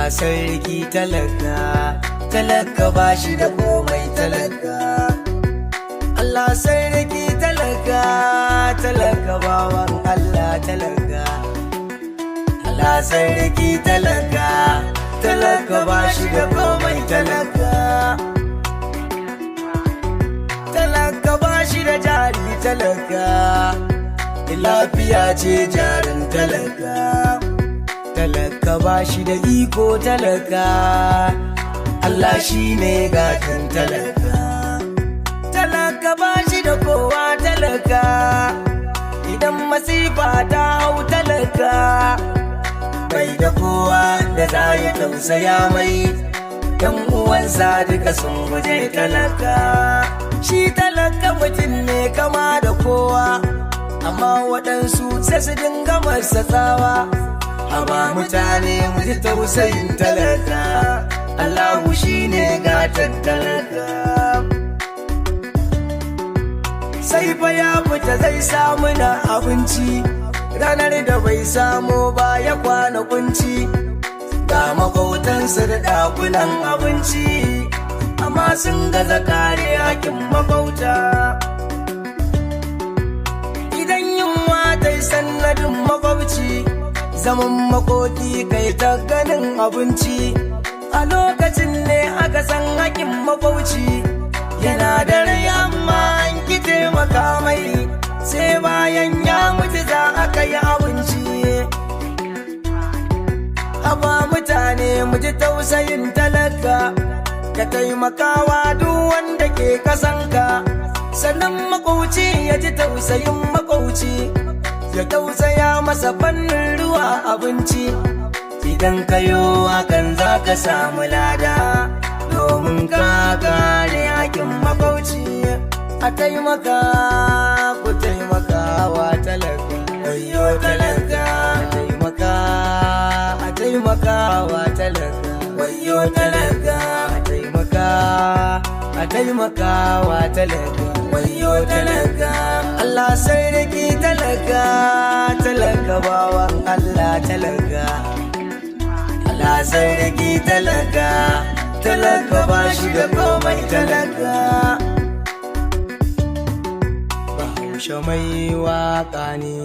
Allah sarki talaka, talaka ba shi da komai talaka. Allah sarki talaka, talaka bawan Allah talaka. Allah sarki talaka, talaka ba shi da komai talaka. Talaka ba shi da jari talaka, lafiya ce jarin talaka. Talaka ba shi da iko talaka, Allah shi ne gatan talaka. Talaka ba shi da kowa talaka, idan masifa ta hau talaka. Bai da kowa da za ya tausaya mai, yan uwansa duka sun guje talaka. Shi talaka mutum ne kama da kowa, amma waɗansu sai su dinga masa tsawa. Haba mutane mu ji tausayin talaka, Allahu shi ne gatan talaka. Sai fa ya fita zai samu na abinci, ranar da bai samu ba ya kwana kunci. Ga makwautansa da ɗakunan abinci, amma sun gaza kare hakin makwauta. Idan yunwa ta yi sannadin makwabci, zaman makoki kai ta ganin abinci. A lokacin ne aka san hakin makwauci, yana da rai amma an ki taimaka mai, sai bayan ya mutu za a kai abinci. Haba mutane mu ji tausayin talaka, ka taimakawa duk wanda ke kasanka. Sannan makwauci ya ji tausayin makwauci, ya tausaya masa fannin ruwa abinci. Idan kayo hakan za ka samu lada, domin ka kare hakin makwauci. A taimaka, ku taimaka wa talaka, ayyo talaka. A taimaka, a taimaka wa talaka, ayyo talaka. A taimaka, a taimaka wa talaka, ayyo talaka. Allah sarki talaka, talaka bawan Allah talaka. Allah sarki talaka, talaka ba shi da komai talaka. Bahaushe mai waka ne.